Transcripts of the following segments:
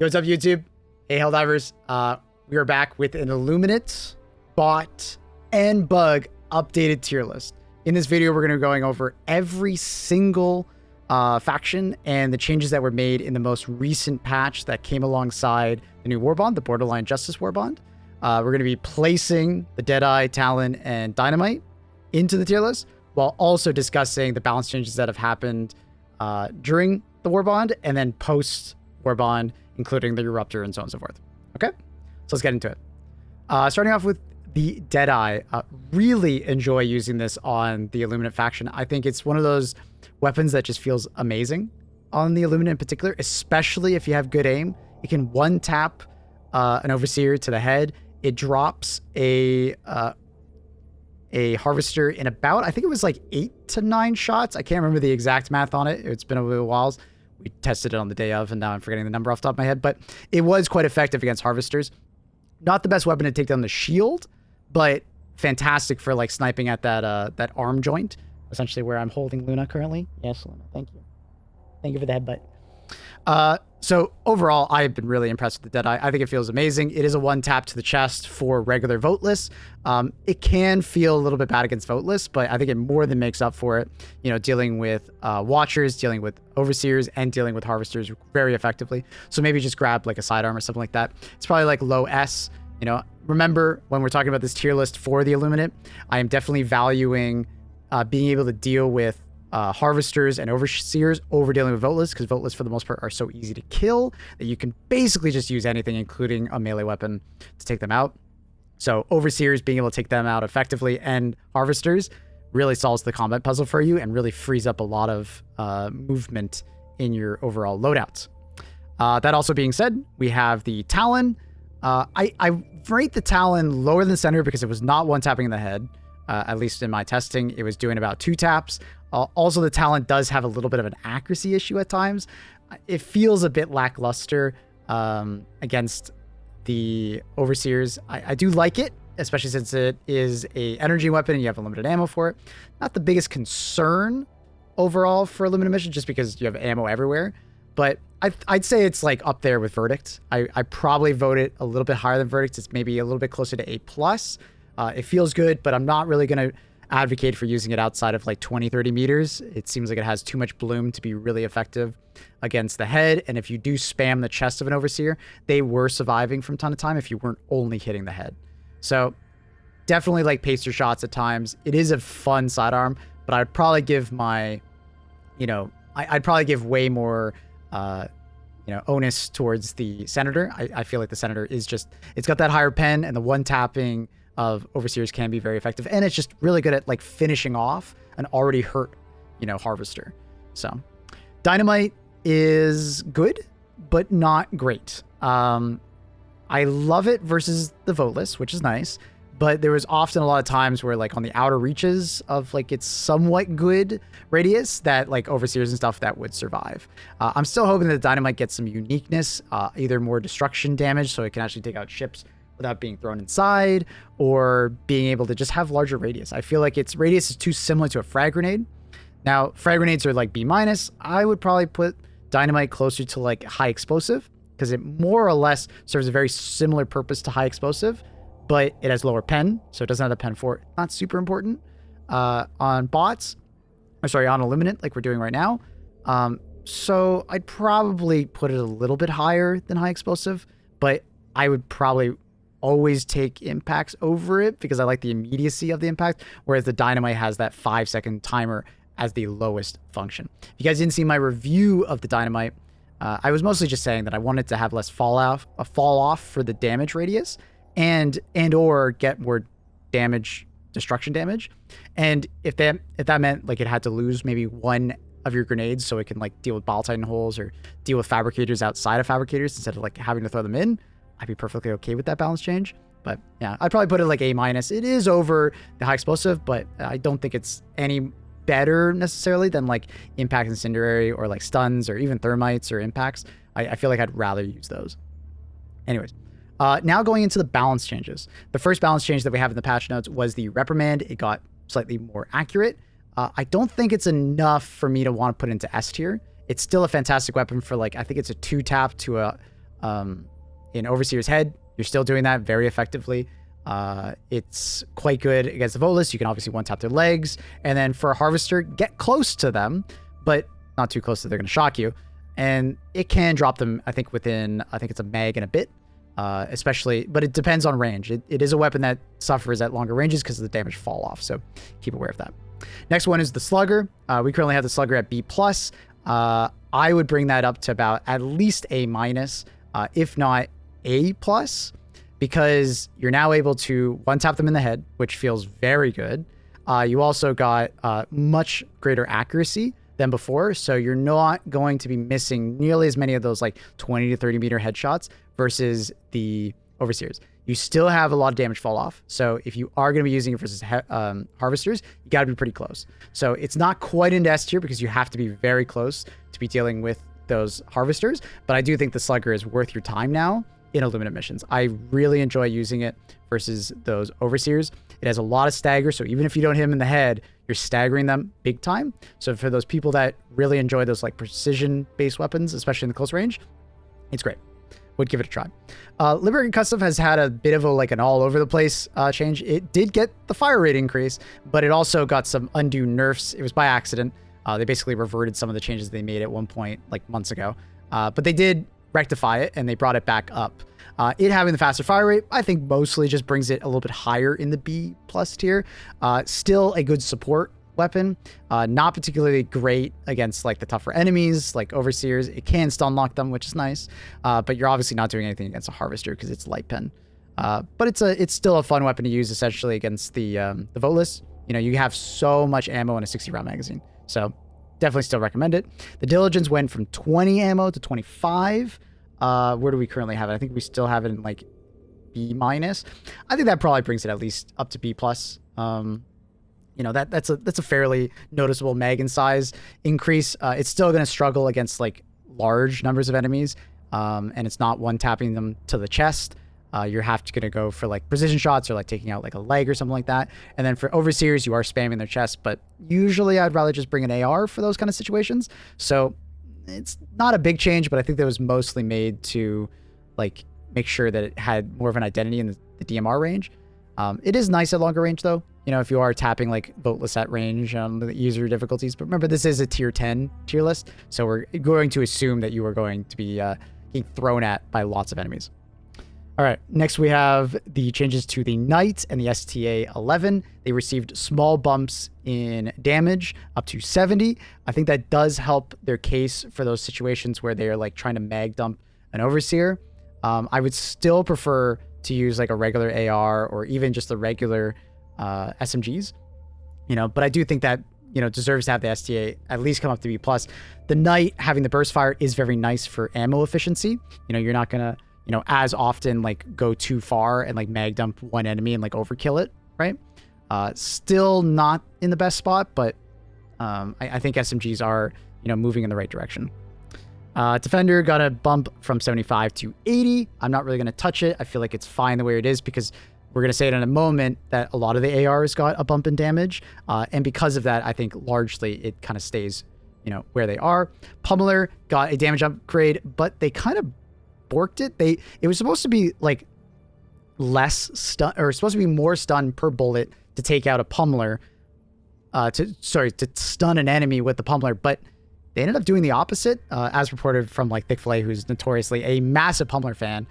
Yo, what's up, YouTube? Hey, Helldivers. We are back with an Illuminate, bot, and bug updated tier list. In this video, we're going to be going over every single faction and the changes that were made in the most recent patch that came alongside the new warbond, the Borderline Justice warbond. We're going to be placing the Deadeye, Talon, and Dynamite into the tier list, while also discussing the balance changes that have happened during the warbond and then post warbond, including the Eruptor and so on and so forth. Okay, so let's get into it. Starting off with the Deadeye. Really enjoy using this on the Illuminate faction. I think it's one of those weapons that just feels amazing on the Illuminate in particular, especially if you have good aim. You can one tap an Overseer to the head. It drops a Harvester in about, I think it was like 8 to 9 shots. I can't remember the exact math on it. It's been a little while. We tested it on the day of, and now I'm forgetting the number off the top of my head, but it was quite effective against Harvesters. Not the best weapon to take down the shield, but fantastic for like sniping at that arm joint, essentially where I'm holding Luna currently. Yes, Luna, thank you. Thank you for the headbutt. So overall, I've been really impressed with the Deadeye. I think it feels amazing. It is a one tap to the chest for regular voteless. It can feel a little bit bad against voteless, but I think it more than makes up for it. You know, dealing with watchers, dealing with overseers, and dealing with harvesters very effectively. So maybe just grab like a sidearm or something like that. It's probably like low S. You know, remember when we're talking about this tier list for the Illuminate, I am definitely valuing being able to deal with harvesters and overseers over dealing with voteless, because voteless for the most part are so easy to kill that you can basically just use anything, including a melee weapon, to take them out. So overseers being able to take them out effectively, and harvesters really solves the combat puzzle for you and really frees up a lot of movement in your overall loadouts. That also being said, we have the Talon. I rate the Talon lower than center because it was not one tapping in the head. At least in my testing, it was doing about 2 taps. Also, the Talon does have a little bit of an accuracy issue at times. It feels a bit lackluster against the Overseers. I do like it, especially since it is a energy weapon and you have unlimited ammo for it. Not the biggest concern overall for a limited mission, just because you have ammo everywhere. But I'd say it's like up there with Verdict. I probably vote it a little bit higher than Verdict. It's maybe a little bit closer to A+. It feels good, but I'm not really going to advocate for using it outside of like 20-30 meters. It seems like it has too much bloom to be really effective against the head, and if you do spam the chest of an Overseer, they were surviving from time to time if you weren't only hitting the head. So definitely like pacer shots at times. It is a fun sidearm, but I'd probably give my, I'd probably give way more onus towards the Senator. I feel like the Senator is just, it's got that higher pen, and the one tapping of Overseers can be very effective, and it's just really good at like finishing off an already hurt, Harvester. So Dynamite is good, but not great. I love it versus the voteless, which is nice, but there was often a lot of times where like on the outer reaches of like its somewhat good radius that like Overseers and stuff that would survive. I'm still hoping that Dynamite gets some uniqueness, either more destruction damage so it can actually take out ships without being thrown inside, or being able to just have larger radius. I feel like its radius is too similar to a frag grenade. Now, frag grenades are like B-. I would probably put Dynamite closer to like high explosive, because it more or less serves a very similar purpose to high explosive, but it has lower pen, so it doesn't have the pen for it. Not super important on bots, on Illuminate, like we're doing right now. So I'd probably put it a little bit higher than high explosive, but I would probably always take impacts over it because I like the immediacy of the impact, whereas the Dynamite has that 5-second timer as the lowest function. If you guys didn't see my review of the Dynamite, I was mostly just saying that I wanted to have less fall off for the damage radius, and or get more destruction damage. And if that meant like it had to lose maybe one of your grenades so it can like deal with Bile Titan holes or deal with fabricators outside of fabricators instead of like having to throw them in, I'd be perfectly okay with that balance change. But yeah, I'd probably put it like A-. It is over the high explosive, but I don't think it's any better necessarily than like impact incendiary or like stuns or even thermites or impacts. I feel like I'd rather use those. Anyways, now going into the balance changes. The first balance change that we have in the patch notes was the reprimand. It got slightly more accurate. I don't think it's enough for me to want to put into S tier. It's still a fantastic weapon for like, I think it's a 2 tap to a In Overseer's Head, you're still doing that very effectively. It's quite good against the Voteless. You can obviously one-tap their legs. And then for a Harvester, get close to them, but not too close that they're going to shock you. And it can drop them, I think, within, I think it's a mag and a bit, especially, but it depends on range. It is a weapon that suffers at longer ranges because of the damage fall off, so keep aware of that. Next one is the Slugger. We currently have the Slugger at B+. I would bring that up to about at least A-, if not A+, because you're now able to one-tap them in the head, which feels very good. You also got much greater accuracy than before, so you're not going to be missing nearly as many of those like 20 to 30 meter headshots versus the Overseers. You still have a lot of damage fall off, so if you are going to be using it versus Harvesters, you got to be pretty close. So it's not quite into S tier because you have to be very close to be dealing with those Harvesters, but I do think the Slugger is worth your time now in Illuminate missions. I really enjoy using it versus those Overseers. It has a lot of stagger, so even if you don't hit them in the head, you're staggering them big time. So for those people that really enjoy those like precision-based weapons, especially in the close range, it's great. Would give it a try. Liberated Custom has had a bit of a like an all-over-the-place change. It did get the fire rate increase, but it also got some undue nerfs. It was by accident. They basically reverted some of the changes they made at one point, like months ago. But they did rectify it, and they brought it back up. It having the faster fire rate, I think mostly just brings it a little bit higher in the B+ tier. Still a good support weapon. Not particularly great against like the tougher enemies, like Overseers. It can stun lock them, which is nice. But you're obviously not doing anything against a Harvester because it's light pen. But it's still a fun weapon to use essentially against the Voteless. You know, you have so much ammo in a 60 round magazine. So definitely still recommend it. The Diligence went from 20 ammo to 25. Where do we currently have it? I think we still have it in like B-. I think that probably brings it at least up to B+. You know, that's a fairly noticeable mag in size increase. It's still going to struggle against like large numbers of enemies, and it's not one tapping them to the chest. You're going to go for like precision shots or like taking out like a leg or something like that. And then for Overseers, you are spamming their chest, but usually I'd rather just bring an AR for those kind of situations. So it's not a big change, but I think that was mostly made to like make sure that it had more of an identity in the DMR range. It is nice at longer range though. You know, if you are tapping like Voteless at range on the user difficulties, but remember this is a tier 10 tier list. So we're going to assume that you are going to be getting thrown at by lots of enemies. All right, next we have the changes to the Knight and the STA-11. They received small bumps in damage up to 70. I think that does help their case for those situations where they are like trying to mag dump an Overseer. I would still prefer to use like a regular AR or even just the regular SMGs, you know, but I do think that, you know, deserves to have the STA at least come up to B+. The Knight having the burst fire is very nice for ammo efficiency. You know, you're not going to, you know, as often like go too far and like mag dump one enemy and like overkill it, right? Still not in the best spot, but I think SMGs are, you know, moving in the right direction. Defender got a bump from 75 to 80. I'm not really going to touch it. I feel like it's fine the way it is because we're going to say it in a moment that a lot of the ARs got a bump in damage. And because of that, I think largely it kind of stays, you know, where they are. Pummeler got a damage upgrade, but they kind of borked it. It was supposed to be like less stun, or supposed to be more stun per bullet to take out a pummeler, to stun an enemy with the pummeler, but they ended up doing the opposite, as reported from like Thick Fillet, who's notoriously a massive pummeler fan.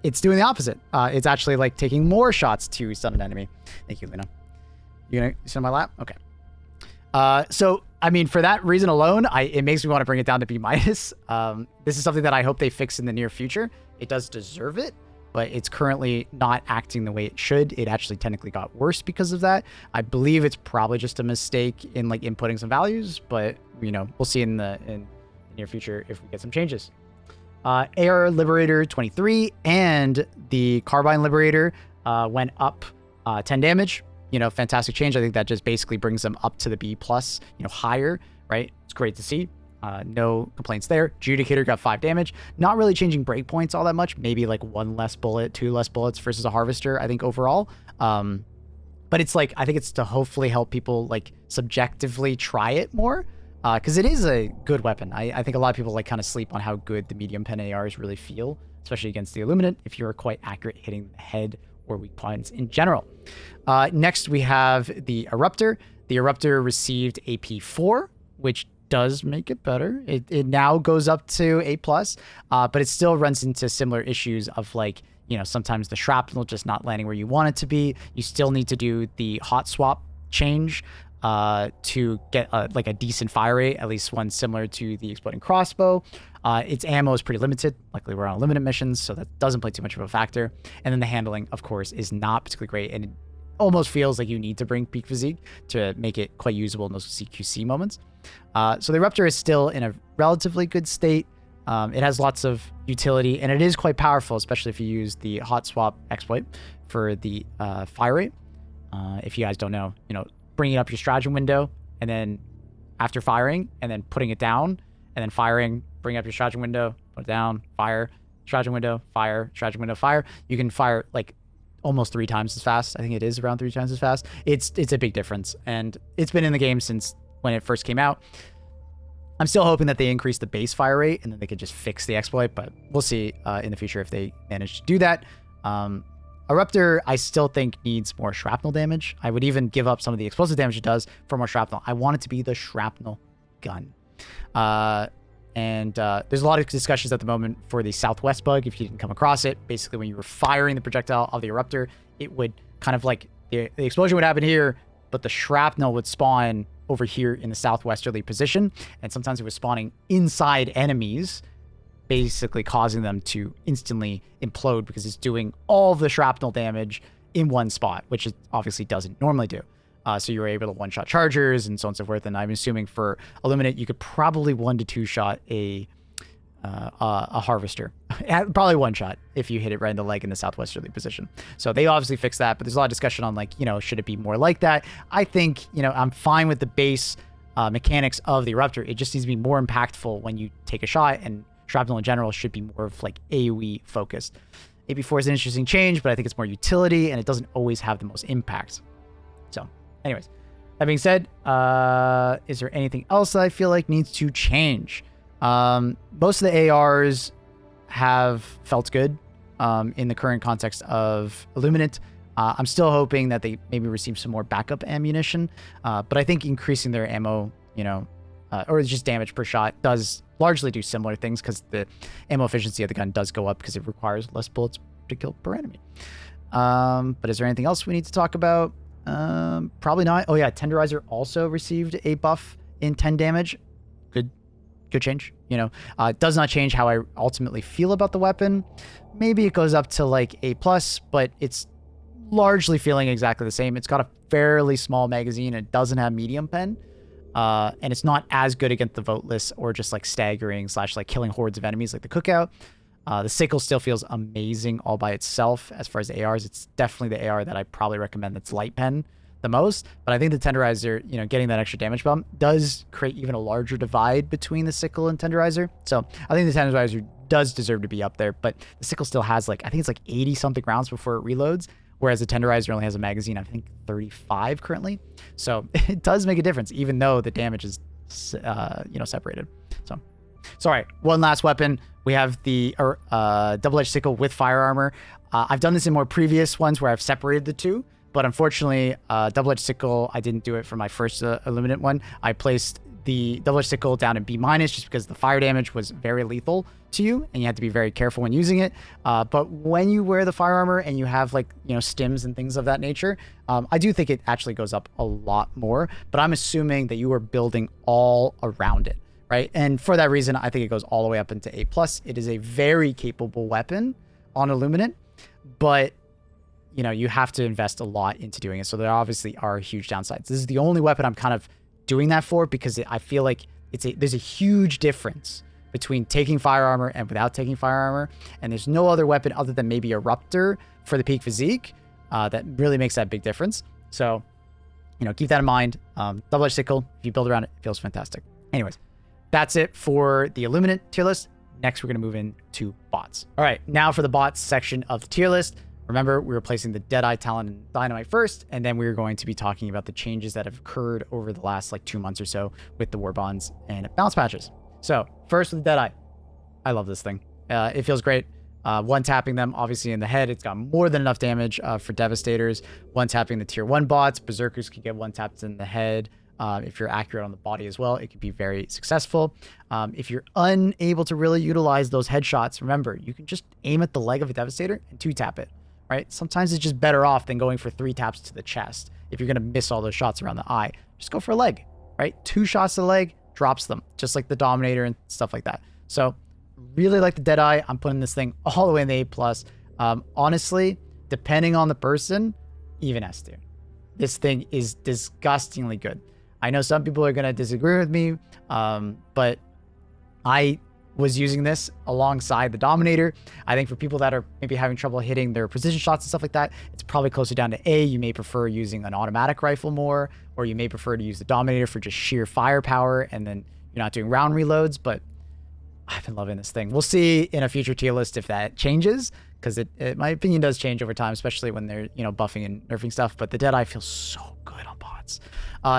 It's doing the opposite. It's actually like taking more shots to stun an enemy. Thank you, Lena. You gonna sit on my lap? Okay. So, I mean, for that reason alone, it makes me want to bring it down to B-. This is something that I hope they fix in the near future. It does deserve it, but it's currently not acting the way it should. It actually technically got worse because of that. I believe it's probably just a mistake in like inputting some values, but you know, we'll see in the near future if we get some changes. AR Liberator 23 and the Carbine Liberator went up 10 damage. You know, fantastic change. I think that just basically brings them up to the B+, you know, higher, right? It's great to see. No complaints there. Judicator got 5 damage. Not really changing breakpoints all that much. Maybe like 1 less bullet, 2 less bullets versus a Harvester, I think, overall. But it's like, I think it's to hopefully help people like subjectively try it more. because it is a good weapon. I think a lot of people like kind of sleep on how good the medium pen ARs really feel, especially against the Illuminate, if you're quite accurate hitting the head or weak points in general. Next, we have the Eruptor. The Eruptor received AP4, which does make it better. It now goes up to A+, but it still runs into similar issues of like, sometimes the shrapnel just not landing where you want it to be. You still need to do the hot swap change to get like a decent fire rate, at least one similar to the exploding crossbow. Its ammo is pretty limited. Luckily, we're on limited missions, so that doesn't play too much of a factor. And then the handling, of course, is not particularly great, and it almost feels like you need to bring peak physique to make it quite usable in those CQC moments. So the Eruptor is still in a relatively good state. It has lots of utility, and it is quite powerful, especially if you use the hot swap exploit for the fire rate. If you guys don't know, bringing up your stratagem window, and then after firing, and then putting it down, and then firing, bring up your stratagem window, put it down, fire, stratagem window, fire, stratagem window, fire. You can fire like almost 3 times as fast. I think it is around 3 times as fast. It's a big difference, and it's been in the game since when it first came out. I'm still hoping that they increase the base fire rate and then they could just fix the exploit, but we'll see in the future if they manage to do that. Eruptor, I still think needs more shrapnel damage. I would even give up some of the explosive damage it does for more shrapnel. I want it to be the shrapnel gun. There's a lot of discussions at the moment for the Southwest bug, if you didn't come across it. Basically, when you were firing the projectile of the Eruptor, it would kind of like, the explosion would happen here, but the shrapnel would spawn over here in the southwesterly position. And sometimes it was spawning inside enemies, basically causing them to instantly implode because it's doing all the shrapnel damage in one spot, which it obviously doesn't normally do. So you were able to one-shot chargers and so on and so forth. And I'm assuming for Illuminate, you could probably 1 to 2 shot a harvester. Probably 1 shot if you hit it right in the leg in the southwesterly position. So they obviously fixed that, but there's a lot of discussion on like, should it be more like that? I think, I'm fine with the base mechanics of the Eruptor. It just needs to be more impactful when you take a shot, and shrapnel in general should be more of like AoE focused. AP4 is an interesting change, but I think it's more utility and it doesn't always have the most impact. So anyways, that being said, is there anything else that I feel like needs to change? Most of the ARs have felt good in the current context of Illuminate. I'm still hoping that they maybe receive some more backup ammunition, but I think increasing their ammo, or just damage per shot does largely do similar things because the ammo efficiency of the gun does go up because it requires less bullets to kill per enemy. But is there anything else we need to talk about? Probably not. Oh yeah, Tenderizer also received a buff in 10 damage. Good change. It does not change how I ultimately feel about the weapon. Maybe it goes up to like A+, but it's largely feeling exactly the same. It's got a fairly small magazine. It doesn't have medium pen. And it's not as good against the voteless or just like staggering / like killing hordes of enemies like the Cookout. The sickle still feels amazing all by itself. As far as the ARs, it's definitely the AR that I probably recommend that's light pen the most. But I think the Tenderizer, getting that extra damage bump does create even a larger divide between the sickle and Tenderizer. So I think the Tenderizer does deserve to be up there, but the sickle still has like, I think it's like 80 something rounds before it reloads, whereas the Tenderizer only has a magazine, I think 35 currently. So it does make a difference, even though the damage is, separated. So, all right, one last weapon. We have the double-edged sickle with fire armor. I've done this in more previous ones where I've separated the two, but unfortunately, double-edged sickle, I didn't do it for my first Illuminate one. I placed the double-edged sickle down in B- just because the fire damage was very lethal to you, and you had to be very careful when using it. But when you wear the fire armor and you have like, stims and things of that nature, I do think it actually goes up a lot more, but I'm assuming that you are building all around it, right? And for that reason, I think it goes all the way up into A+. It is a very capable weapon on Illuminate, but you have to invest a lot into doing it. So there obviously are huge downsides. This is the only weapon I'm kind of doing that for because I feel like there's a huge difference between taking fire armor and without taking fire armor. And there's no other weapon other than maybe Eruptor for the peak physique that really makes that big difference. So, keep that in mind. Double-edged sickle, if you build around it, it feels fantastic. Anyways, that's it for the Illuminate tier list. Next, we're going to move into bots. All right, now for the bots section of the tier list. Remember, we were placing the Deadeye, Talon, and Dynamite first, and then we were going to be talking about the changes that have occurred over the last like 2 months or so with the warbonds and balance patches. So first with the Deadeye, I love this thing. It feels great. One tapping them, obviously in the head, it's got more than enough damage for Devastators. One tapping the tier 1 bots, Berserkers can get one tapped in the head. If you're accurate on the body as well, it can be very successful. If you're unable to really utilize those headshots, remember, you can just aim at the leg of a Devastator and 2-tap it, right? Sometimes it's just better off than going for 3 taps to the chest. If you're going to miss all those shots around the eye, just go for a leg, right? 2 shots to the leg, drops them, just like the Dominator and stuff like that. So really like the Deadeye. I'm putting this thing all the way in the A+. Honestly, depending on the person, even S tier. This thing is disgustingly good. I know some people are going to disagree with me, but I was using this alongside the Dominator. I think for people that are maybe having trouble hitting their precision shots and stuff like that, it's probably closer down to A. You may prefer using an automatic rifle more, or you may prefer to use the Dominator for just sheer firepower, and then you're not doing round reloads, but I've been loving this thing. We'll see in a future tier list if that changes, because it my opinion does change over time, especially when they're, you know, buffing and nerfing stuff, but the Deadeye feels so good on bots.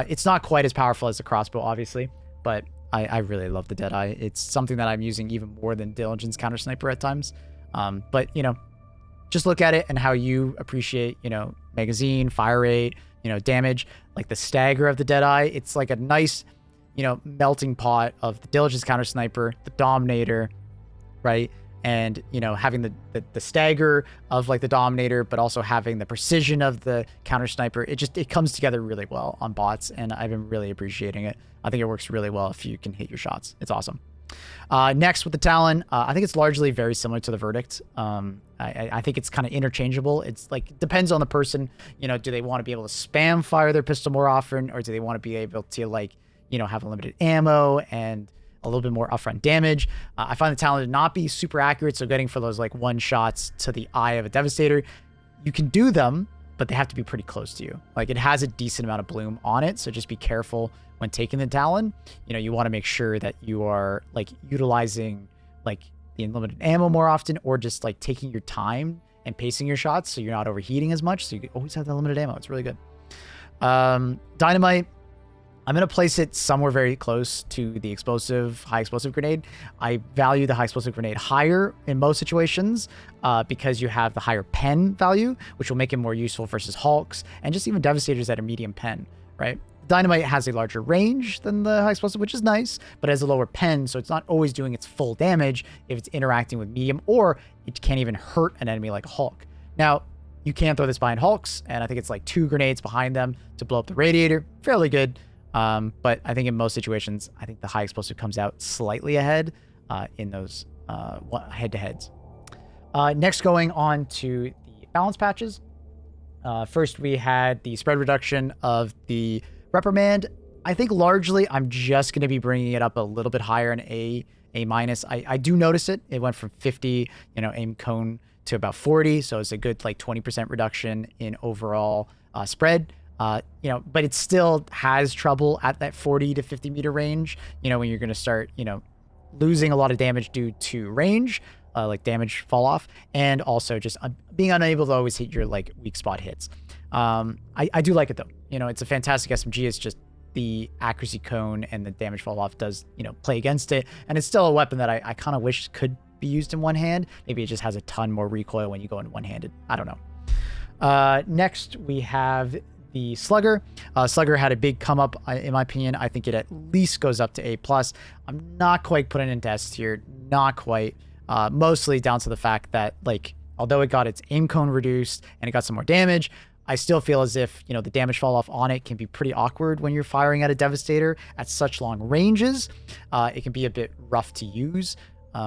It's not quite as powerful as the crossbow, obviously, but I really love the Deadeye. It's something that I'm using even more than Diligent's counter sniper at times. But, you know, just look at it and how you appreciate, you know, magazine, fire rate, you know, damage, like the stagger of the Deadeye. It's like a nice, you know, melting pot of the Diligent's counter sniper, the Dominator, right? And, you know, having the stagger of like the Dominator, but also having the precision of the counter sniper. It comes together really well on bots, and I've been really appreciating it. I think it works really well if you can hit your shots. It's awesome. Next with the Talon, I think it's largely very similar to the Verdict. I think it's kind of interchangeable. It's like, depends on the person. You know, do they want to be able to spam fire their pistol more often, or do they want to be able to, like, you know, have unlimited ammo and a little bit more upfront damage? I find the Talon to not be super accurate, so getting for those like 1 shots to the eye of a Devastator, you can do them, but they have to be pretty close to you. Like, it has a decent amount of bloom on it, so just be careful when taking the Talon. You know, you want to make sure that you are like utilizing like the unlimited ammo more often, or just like taking your time and pacing your shots so you're not overheating as much, so you always have the limited ammo. It's really good. Dynamite, I'm going to place it somewhere very close to the high explosive grenade. I value the high explosive grenade higher in most situations because you have the higher pen value, which will make it more useful versus Hulks and just even Devastators that are medium pen, right? Dynamite has a larger range than the high explosive, which is nice, but it has a lower pen, so it's not always doing its full damage if it's interacting with medium, or it can't even hurt an enemy like a Hulk. Now, you can throw this behind Hulks, and I think it's like 2 grenades behind them to blow up the radiator. Fairly good. But I think in most situations, I think the high explosive comes out slightly ahead in those head-to-heads. Next, going on to the balance patches. First, we had the spread reduction of the reprimand. I think largely I'm just going to be bringing it up a little bit higher in A-. I do notice it. It went from 50, you know, aim cone to about 40, so it's a good like 20% reduction in overall spread. You know, but it still has trouble at that 40 to 50 meter range, you know, when you're going to start, you know, losing a lot of damage due to range, like damage fall off, and also just being unable to always hit your like weak spot hits. I do like it though. You know, it's a fantastic SMG. It's just the accuracy cone and the damage fall off does, you know, play against it. And it's still a weapon that I kind of wish could be used in one hand. Maybe it just has a ton more recoil when you go in one-handed. I don't know. Next we have the Slugger. Slugger had a big come up, in my opinion. I think it at least goes up to A+. I'm not quite putting it in S tier, not quite. Mostly down to the fact that, like, although it got its aim cone reduced and it got some more damage, I still feel as if, you know, the damage fall off on it can be pretty awkward when you're firing at a Devastator at such long ranges. It can be a bit rough to use. You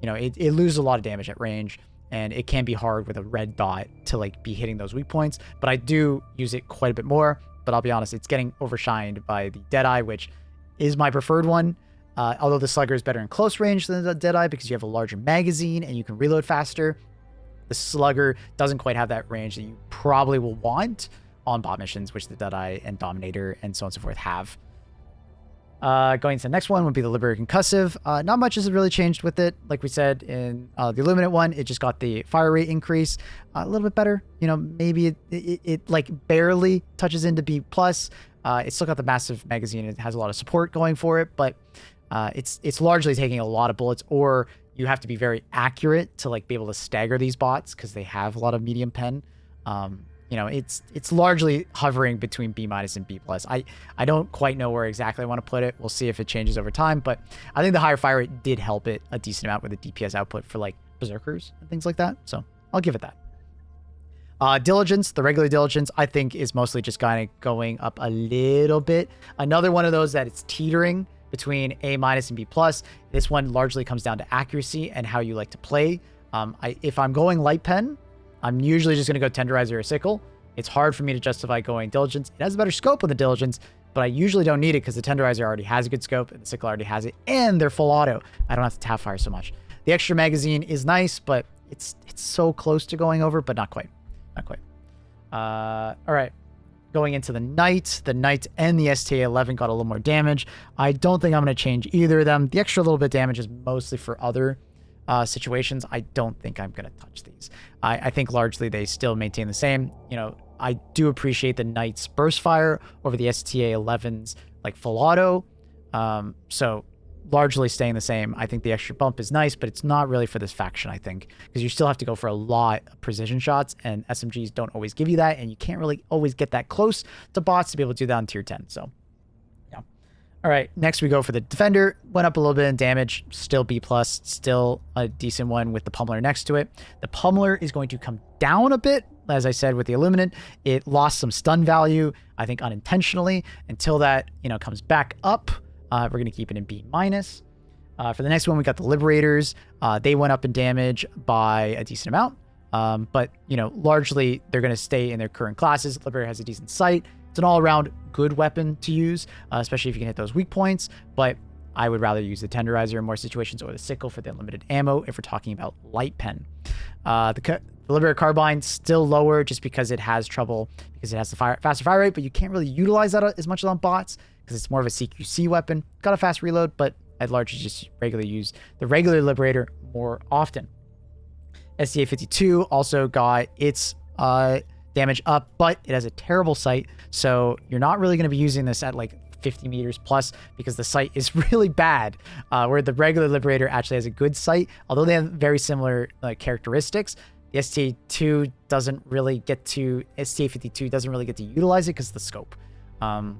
know, it loses a lot of damage at range, and it can be hard with a red dot to like be hitting those weak points, but I do use it quite a bit more. But I'll be honest, it's getting overshined by the Deadeye, which is my preferred one. Although the Slugger is better in close range than the Deadeye because you have a larger magazine and you can reload faster, the Slugger doesn't quite have that range that you probably will want on bot missions, which the Deadeye and Dominator and so on and so forth have. Going to the next one would be the Liberator Concussive. Not much has really changed with it. Like we said in the Illuminate one, it just got the fire rate increase a little bit better. You know, maybe it like barely touches into B+. It's still got the massive magazine. It has a lot of support going for it, but it's largely taking a lot of bullets, or you have to be very accurate to like be able to stagger these bots because they have a lot of medium pen. You know, it's largely hovering between B- and B+. I don't quite know where exactly I want to put it. We'll see if it changes over time, but I think the higher fire rate did help it a decent amount with the DPS output for like berserkers and things like that. So I'll give it that. Diligence, the regular diligence, I think is mostly just kind of going up a little bit. Another one of those that it's teetering between A- and B+. This one largely comes down to accuracy and how you like to play. If I'm going light pen, I'm usually just going to go Tenderizer or Sickle. It's hard for me to justify going Diligence. It has a better scope with the Diligence, but I usually don't need it because the Tenderizer already has a good scope and the Sickle already has it, and they're full auto. I don't have to tap fire so much. The extra magazine is nice, but it's so close to going over, but not quite. Not quite. All right. Going into the Knight and the STA-11 got a little more damage. I don't think I'm going to change either of them. The extra little bit damage is mostly for other situations. I don't think I'm going to touch these. I think largely they still maintain the same. You know, I do appreciate the Knight's burst fire over the STA-11's like full auto. So largely staying the same. I think the extra bump is nice, but it's not really for this faction, I think, because you still have to go for a lot of precision shots, and SMGs don't always give you that, and you can't really always get that close to bots to be able to do that on tier 10. So all right, next we go for the Defender. Went up a little bit in damage, still B+, still a decent one with the Pummeler next to it. The Pummeler is going to come down a bit. As I said with the Illuminant, it lost some stun value, I think unintentionally, until that, you know, comes back up. We're going to keep it in B-. For the next one, we got the Liberators. They went up in damage by a decent amount, but, you know, largely they're going to stay in their current classes. Liberator has a decent sight. It's an all-around good weapon to use, especially if you can hit those weak points, but I would rather use the Tenderizer in more situations, or the Sickle for the unlimited ammo if we're talking about light pen. The Liberator Carbine still lower just because it has trouble, because it has the faster fire rate, but you can't really utilize that as much on bots because it's more of a CQC weapon. Got a fast reload, but I'd largely just regularly use the regular Liberator more often. STA-52 also got its damage up, but it has a terrible sight, so you're not really going to be using this at like 50 meters plus because the sight is really bad, where the regular Liberator actually has a good sight, although they have very similar characteristics. The STA-52 doesn't really get to utilize it because of the scope.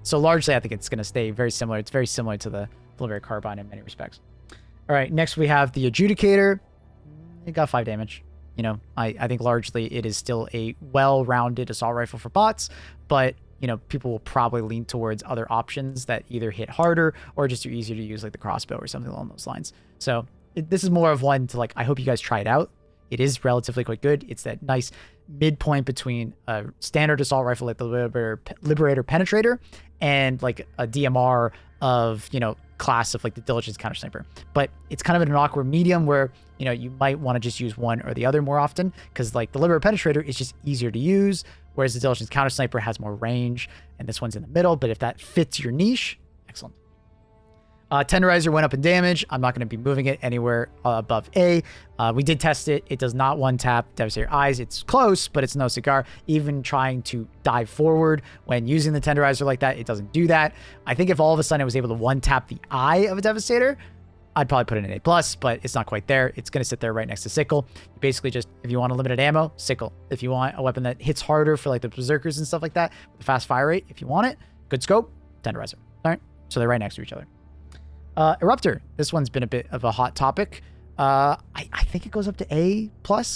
So largely I think it's going to stay very similar. It's very similar to the Liberator Carbine in many respects. All right, next we have the Adjudicator. It got 5 damage. You know, I think largely it is still a well-rounded assault rifle for bots, but, you know, people will probably lean towards other options that either hit harder or just are easier to use, like the crossbow or something along those lines. So this is more of one to, like, I hope you guys try it out. It is relatively quite good. It's that nice midpoint between a standard assault rifle like the Liberator Penetrator and like a DMR of, you know, class of like the Diligence Counter Sniper. But it's kind of in an awkward medium where, you know, you might want to just use one or the other more often, because like the Liberator Penetrator is just easier to use, whereas the Diligence Counter Sniper has more range, and this one's in the middle. But if that fits your niche, excellent. Tenderizer went up in damage. I'm not going to be moving it anywhere above A. We did test it. It does not one-tap Devastator Eyes. It's close, but it's no cigar. Even trying to dive forward when using the Tenderizer like that, it doesn't do that. I think if all of a sudden it was able to one-tap the eye of a Devastator, I'd probably put it in A+, but it's not quite there. It's going to sit there right next to Sickle. You basically just, if you want unlimited ammo, Sickle. If you want a weapon that hits harder for like the Berserkers and stuff like that, with a fast fire rate, if you want it, good scope, Tenderizer. All right, so they're right next to each other. Eruptor. This one's been a bit of a hot topic. I think it goes up to A+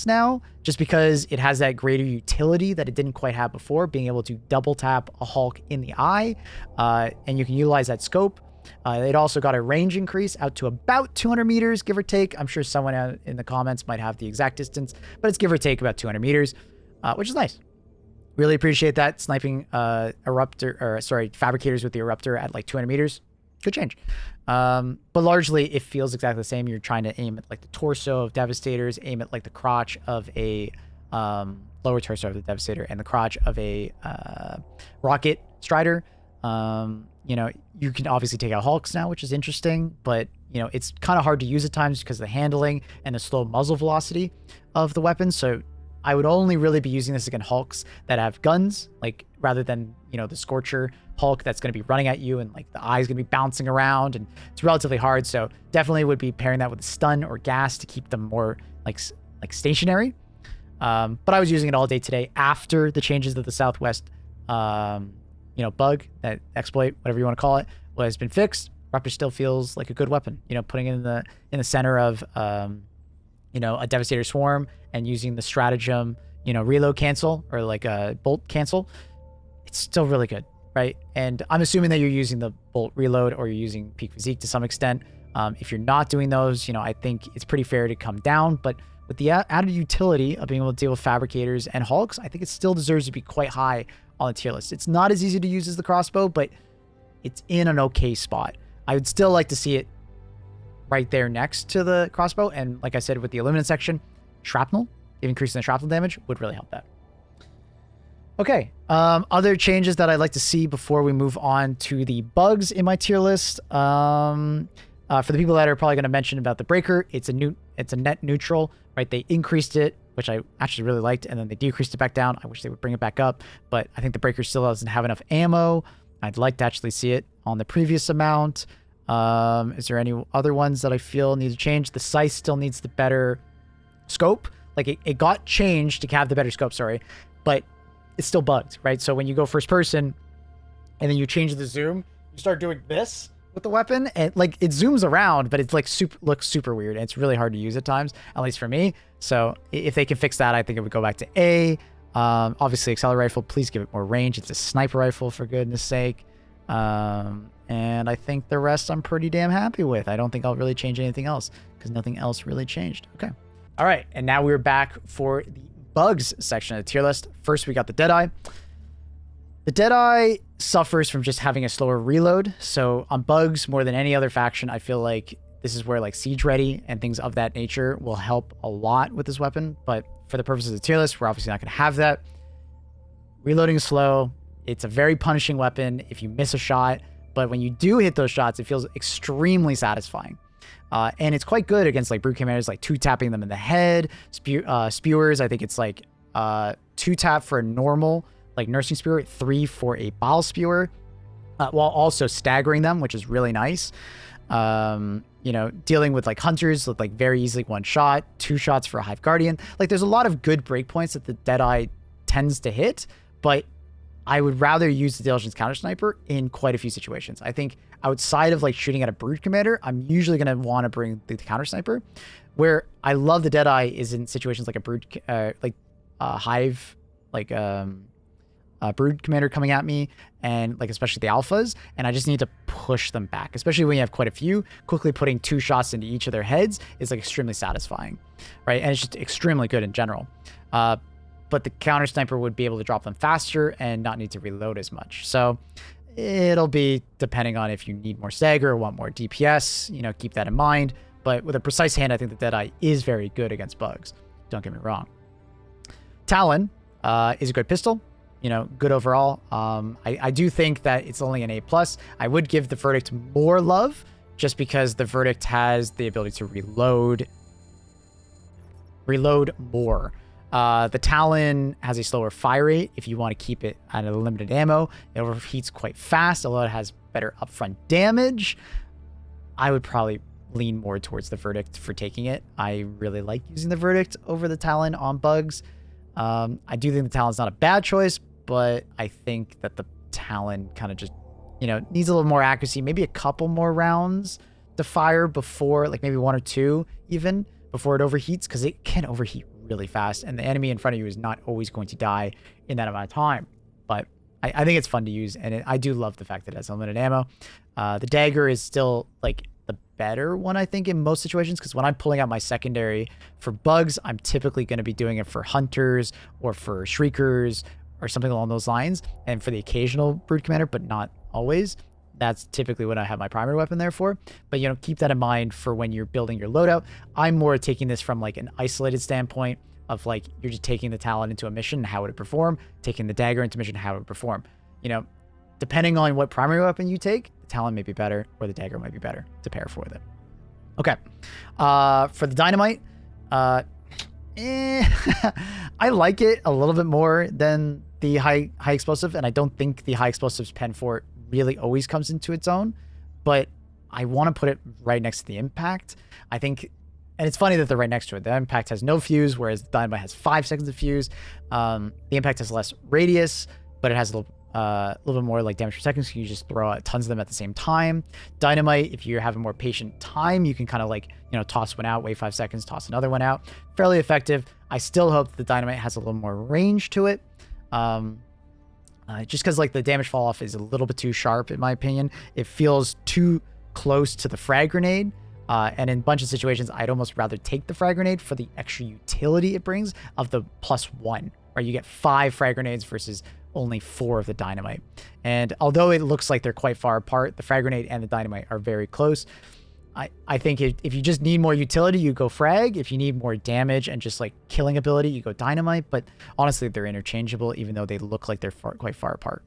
now, just because it has that greater utility that it didn't quite have before, being able to double tap a Hulk in the eye, and you can utilize that scope. It also got a range increase out to about 200 meters, give or take. I'm sure someone out in the comments might have the exact distance, but it's give or take about 200 meters, which is nice. Really appreciate that. Sniping fabricators with the Eruptor at like 200 meters. Good change. But largely it feels exactly the same. You're trying to aim at like the torso of Devastators, aim at like the crotch of a lower torso of the Devastator, and the crotch of a Rocket Strider. You know, you can obviously take out hulks now, which is interesting, but you know, it's kind of hard to use at times because of the handling and the slow muzzle velocity of the weapon. So I would only really be using this against hulks that have guns, like rather than, you know, the Scorcher Hulk that's going to be running at you and like the eye's going to be bouncing around and it's relatively hard. So definitely would be pairing that with a stun or gas to keep them more like stationary. But I was using it all day today after the changes of the Southwest, you know, bug, that exploit, whatever you want to call it, has been fixed. Raptor still feels like a good weapon, you know, putting it in the center of, you know, a Devastator Swarm and using the stratagem, you know, reload cancel or like a bolt cancel. It's still really good, right? And I'm assuming that you're using the bolt reload or you're using peak physique to some extent. If you're not doing those, you know, I think it's pretty fair to come down, but with the added utility of being able to deal with fabricators and hulks, I think it still deserves to be quite high on the tier list. It's not as easy to use as the crossbow, but it's in an okay spot. I would still like to see it right there next to the crossbow. And like I said, with the illuminant section, shrapnel, increasing the shrapnel damage would really help that. Okay, other changes that I'd like to see before we move on to the bugs in my tier list. For the people that are probably going to mention about the breaker, it's a net neutral, right? They increased it, which I actually really liked, and then they decreased it back down. I wish they would bring it back up, but I think the breaker still doesn't have enough ammo. I'd like to actually see it on the previous amount. Is there any other ones that I feel need to change? The size still needs the better scope. Like it got changed to have the better scope, sorry, but it's still bugged, right? So when you go first person and then you change the zoom, you start doing this with the weapon and like it zooms around, but it's like looks super weird and it's really hard to use at times, at least for me. So if they can fix that, I think it would go back to A. Obviously accelerate rifle, please give it more range. It's a sniper rifle for goodness sake. And I think the rest I'm pretty damn happy with. I don't think I'll really change anything else because nothing else really changed. Okay. All right. And now we're back for the bugs section of the tier list. First, we got the Deadeye. The Deadeye suffers from just having a slower reload. So on bugs, more than any other faction, I feel like this is where like Siege Ready and things of that nature will help a lot with this weapon. But for the purposes of the tier list, we're obviously not going to have that. Reloading is slow. It's a very punishing weapon if you miss a shot. But when you do hit those shots, it feels extremely satisfying. And it's quite good against like brute commanders, like 2-tapping them in the head. Spewers, I think it's like 2-tap for a normal like nursing spewer, 3 for a bile spewer, while also staggering them, which is really nice. You know, dealing with like hunters with like very easily 1 shot, 2 shots for a Hive Guardian. Like there's a lot of good breakpoints that the Deadeye tends to hit, but I would rather use the Diligence Counter Sniper in quite a few situations. I think outside of like shooting at a Brood Commander, I'm usually going to want to bring the Counter Sniper. Where I love the Deadeye is in situations like a Brood, Hive, like Brood Commander coming at me, and like especially the Alphas, and I just need to push them back. Especially when you have quite a few, quickly putting 2 shots into each of their heads is like extremely satisfying, right? And it's just extremely good in general. But the counter sniper would be able to drop them faster and not need to reload as much. So it'll be depending on if you need more stagger or want more DPS, you know, keep that in mind. But with a precise hand, I think the Deadeye is very good against bugs. Don't get me wrong. Talon is a good pistol, you know, good overall. I do think that it's only an A+. I would give the Verdict more love just because the Verdict has the ability to reload more. The Talon has a slower fire rate if you want to keep it at a limited ammo. It overheats quite fast, although it has better upfront damage. I would probably lean more towards the Verdict for taking it. I really like using the Verdict over the Talon on bugs. I do think the Talon's not a bad choice, but I think that the Talon kind of just, you know, needs a little more accuracy, maybe a couple more rounds to fire before, like maybe 1 or 2 even, before it overheats, because it can overheat really fast, and the enemy in front of you is not always going to die in that amount of time. But I think it's fun to use, and I do love the fact that it has unlimited ammo. The dagger is still like the better one, I think, in most situations, because when I'm pulling out my secondary for bugs, I'm typically going to be doing it for hunters or for shriekers or something along those lines, and for the occasional brood commander, but not always. That's typically what I have my primary weapon there for. But, you know, keep that in mind for when you're building your loadout. I'm more taking this from like an isolated standpoint of like, you're just taking the Talon into a mission, how would it perform? Taking the dagger into mission, how would it perform? You know, Depending on what primary weapon you take, the talon may be better or the dagger might be better to pair for with it. Okay. For the dynamite, I like it a little bit more than the high explosive, and I don't think the high explosive's pen for it really always comes into its own, but I want to put it right next to the impact. I think, and it's funny that they're right next to it. The impact has no fuse, whereas the dynamite has 5 seconds of fuse. The impact has less radius, but it has a little bit more like damage per second, so you just throw out tons of them at the same time. Dynamite, if you're having more patient time, you can kind of like, toss one out, wait 5 seconds, toss another one out. Fairly effective. I still hope that the dynamite has a little more range to it. Just because like the damage fall off is a little bit too sharp, in my opinion. It feels too close to the frag grenade. And in a bunch of situations, I'd almost rather take the frag grenade for the extra utility it brings of the +1, where you get 5 frag grenades versus only 4 of the dynamite. And although it looks like they're quite far apart, the frag grenade and the dynamite are very close. I think if you just need more utility, you go frag. If you need more damage and just like killing ability, you go dynamite. But honestly, they're interchangeable, even though they look like they're quite far apart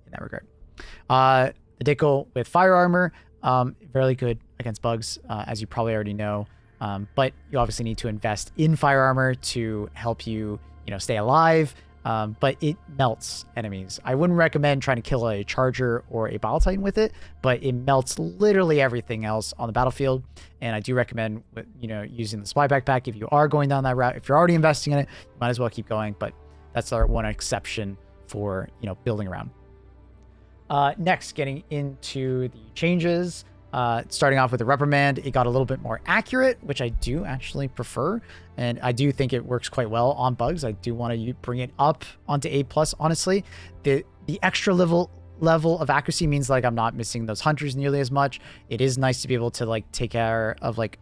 in that regard. The Dickel with fire armor, very good against bugs, as you probably already know. But you obviously need to invest in fire armor to help you, stay alive. But it melts enemies. I wouldn't recommend trying to kill a charger or a battle titan with it, but it melts literally everything else on the battlefield. And I do recommend, using the supply backpack if you are going down that route. If you're already investing in it, you might as well keep going. But that's our one exception for, building around. Next, getting into the changes. Starting off with the reprimand, it got a little bit more accurate, which I do actually prefer, and I do think it works quite well on bugs. I do want to bring it up onto A+, honestly. The extra level of accuracy means like I'm not missing those hunters nearly as much. It is nice to be able to like take care of like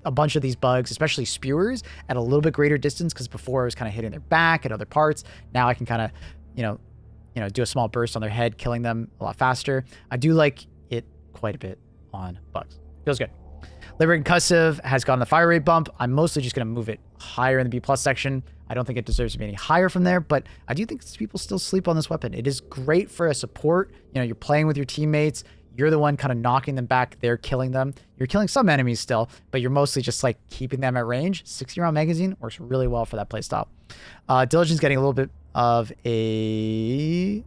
a bunch of these bugs, especially spewers, at a little bit greater distance, because before I was kind of hitting their back and other parts. Now I can kind of, do a small burst on their head, killing them a lot faster. I do like it quite a bit on bugs. Feels good. Liberating Concussive has gotten the fire rate bump. I'm mostly just going to move it higher in the B+ section. I don't think it deserves to be any higher from there, but I do think people still sleep on this weapon. It is great for a support. You're playing with your teammates. You're the one kind of knocking them back. They're killing them. You're killing some enemies still, but you're mostly just like keeping them at range. 60-round magazine works really well for that playstyle. Diligence getting a little bit of a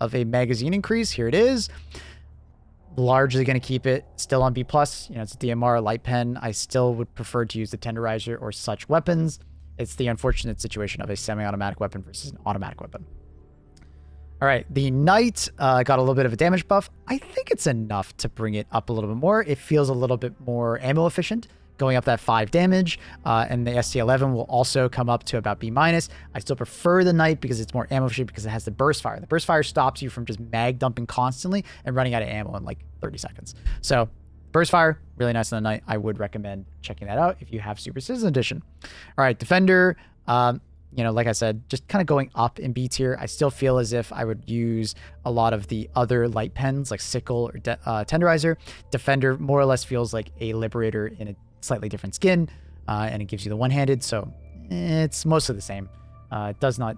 magazine increase. Here it is. Largely going to keep it still on B+. It's a DMR light pen. I still would prefer to use the tenderizer or such weapons. It's the unfortunate situation of a semi-automatic weapon versus an automatic weapon. All right, the Knight got a little bit of a damage buff. I think it's enough to bring it up a little bit more. It feels a little bit more ammo efficient, going up that 5 damage. And the ST11 will also come up to about B-. I still prefer the Knight because it's more ammo efficient because it has the burst fire. The burst fire stops you from just mag dumping constantly and running out of ammo in like 30 seconds. So burst fire, really nice on the Knight. I would recommend checking that out if you have Super Citizen Edition. All right, Defender, like I said, just kind of going up in B tier. I still feel as if I would use a lot of the other light pens like Sickle or Tenderizer. Defender more or less feels like a Liberator in a slightly different skin, and it gives you the one-handed, so it's mostly the same. It does not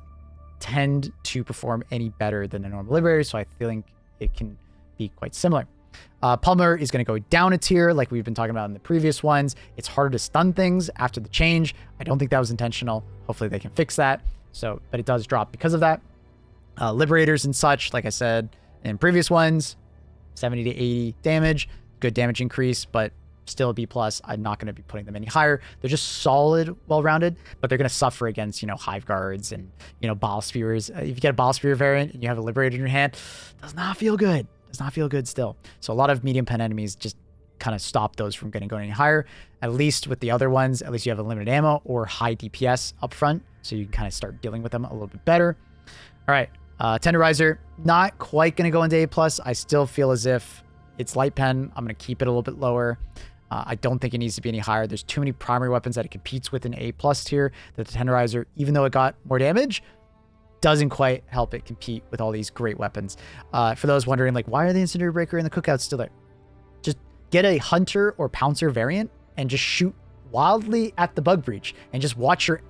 tend to perform any better than a normal Liberator, so I think it can be quite similar. Pummeler is going to go down a tier like we've been talking about in the previous ones. It's harder to stun things after the change. I don't think that was intentional. Hopefully they can fix that. But it does drop because of that. Liberators and such, like I said in previous ones, 70 to 80 damage, good damage increase, but still a B+. I'm not going to be putting them any higher. They're just solid, well-rounded, but they're going to suffer against, Hive Guards and, Ball Spewers. If you get a Ball Spewer variant and you have a Liberator in your hand, does not feel good. Does not feel good still. So a lot of medium pen enemies just kind of stop those from going any higher. At least with the other ones, at least you have a limited ammo or high DPS up front, so you can kind of start dealing with them a little bit better. All right, Tenderizer, not quite going to go into A+. I still feel as if it's light pen. I'm going to keep it a little bit lower. I don't think it needs to be any higher. There's too many primary weapons that it competes with in A+ tier that the Tenderizer, even though it got more damage, doesn't quite help it compete with all these great weapons. For those wondering, like, why are the Incendiary Breaker and the Cookout still there? Just get a Hunter or Pouncer variant and just shoot wildly at the Bug Breach and just watch your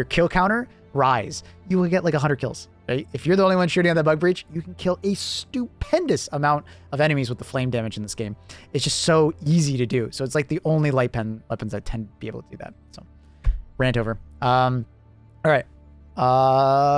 kill counter rise, you will get like 100 kills, right? If you're the only one shooting on that bug breach, you can kill a stupendous amount of enemies with the flame damage in this game. It's just so easy to do. So it's like the only light pen weapons that tend to be able to do that. So rant over. All right.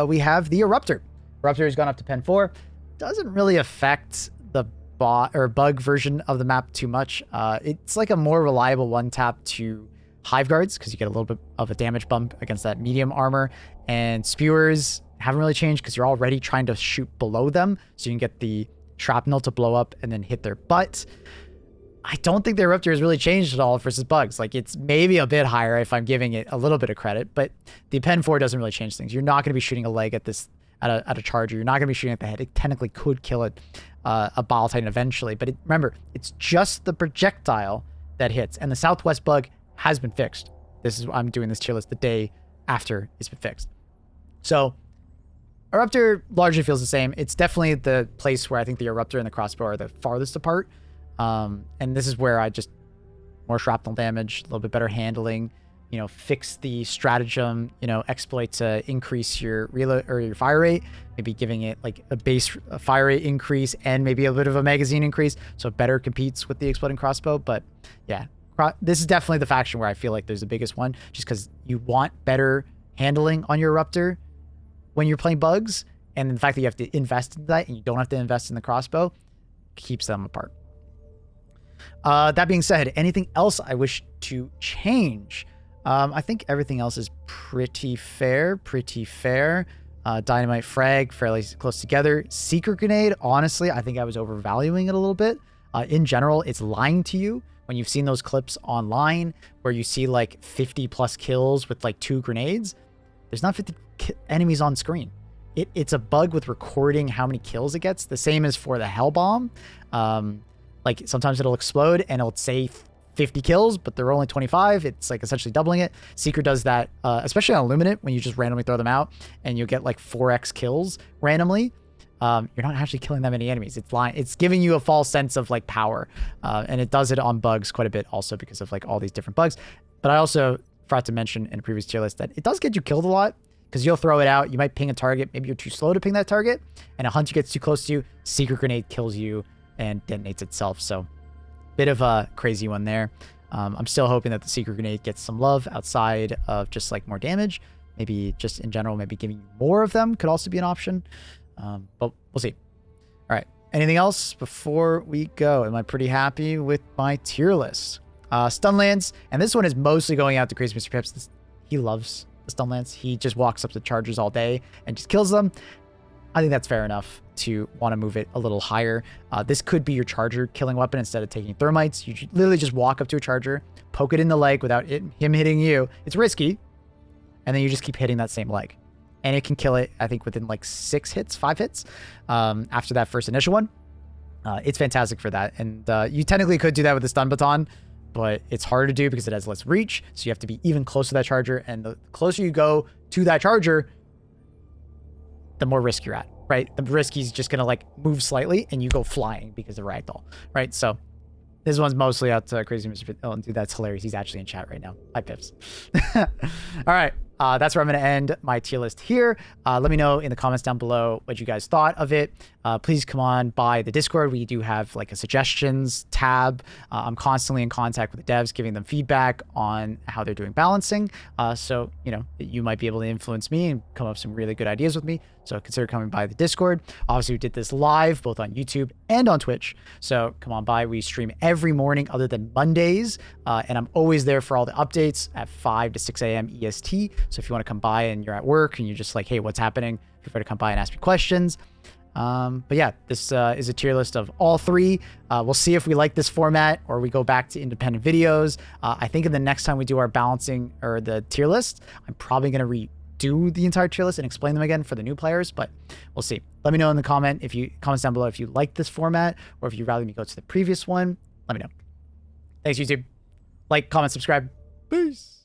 We have the Eruptor. Eruptor has gone up to pen 4. Doesn't really affect the bug version of the map too much. It's like a more reliable one tap to Hive Guards because you get a little bit of a damage bump against that medium armor, and Spewers haven't really changed because you're already trying to shoot below them, so you can get the shrapnel to blow up and then hit their butt. I don't think the Eruptor has really changed at all versus bugs. Like, it's maybe a bit higher if I'm giving it a little bit of credit, but the pen 4 doesn't really change things. You're not going to be shooting a leg at this at a charger. You're not going to be shooting at the head. It technically could kill it, a Bile Titan eventually, but remember, it's just the projectile that hits, and the Southwest bug has been fixed. I'm doing this tier list the day after it's been fixed. So Eruptor largely feels the same. It's definitely the place where I think the Eruptor and the crossbow are the farthest apart. And this is where I just more shrapnel damage, a little bit better handling, fix the stratagem, exploit to increase your reload or your fire rate, maybe giving it like a base fire rate increase and maybe a bit of a magazine increase, so it better competes with the exploding crossbow. But yeah, this is definitely the faction where I feel like there's the biggest one, just because you want better handling on your Eruptor when you're playing bugs, and the fact that you have to invest in that and you don't have to invest in the crossbow keeps them apart. That being said, anything else I wish to change? I think everything else is pretty fair. Dynamite frag, fairly close together. Secret grenade, honestly, I think I was overvaluing it a little bit. In general, it's lying to you. When you've seen those clips online where you see like 50 plus kills with like 2 grenades, there's not 50 enemies on screen. It's a bug with recording how many kills it gets. The same as for the Hell Bomb. Like sometimes it'll explode and it'll say 50 kills, but there are only 25. It's like essentially doubling it. Secret does that, especially on Illuminate, when you just randomly throw them out and you get like 4x kills randomly. You're not actually killing that many enemies. It's giving you a false sense of like power. And it does it on bugs quite a bit also because of like all these different bugs. But I also forgot to mention in a previous tier list that it does get you killed a lot because you'll throw it out. You might ping a target. Maybe you're too slow to ping that target and a hunter gets too close to you. Secret grenade kills you and detonates itself. So bit of a crazy one there. I'm still hoping that the secret grenade gets some love outside of just like more damage. Maybe just in general, maybe giving you more of them could also be an option. But we'll see. All right. Anything else before we go? Am I pretty happy with my tier list? Stun Lance, and this one is mostly going out to Crazy Mr. Pips. He loves the Stun Lance. He just walks up to chargers all day and just kills them. I think that's fair enough to want to move it a little higher. This could be your charger killing weapon instead of taking thermites. You literally just walk up to a charger, poke it in the leg without him hitting you. It's risky. And then you just keep hitting that same leg. And it can kill it, I think, within like 5 hits after that first initial one. It's fantastic for that. And you technically could do that with the stun baton, but it's harder to do because it has less reach. So you have to be even closer to that charger. And the closer you go to that charger, the more risk you're at, right? The risk he's just going to like move slightly and you go flying because of ragdoll, right? So this one's mostly out to Crazy Mr. Pips. Oh, dude, that's hilarious. He's actually in chat right now. Hi, Pips. All right. That's where I'm going to end my tier list here. Let me know in the comments down below what you guys thought of it. Please come on by the Discord. We do have like a suggestions tab. I'm constantly in contact with the devs, giving them feedback on how they're doing balancing. So, you might be able to influence me and come up with some really good ideas with me. So consider coming by the Discord. Obviously, we did this live both on YouTube and on Twitch. So come on by. We stream every morning other than Mondays. And I'm always there for all the updates at 5 to 6 a.m. EST. So if you want to come by and you're at work and you're just like, hey, what's happening? Feel free to come by and ask me questions. But yeah, this is a tier list of all 3. We'll see if we like this format or we go back to independent videos. I think in the next time we do our balancing or the tier list, I'm probably going to redo the entire tier list and explain them again for the new players, but we'll see. Let me know in the comments down below if you like this format or if you'd rather me go to the previous one. Let me know. Thanks, YouTube. Like, comment, subscribe. Peace.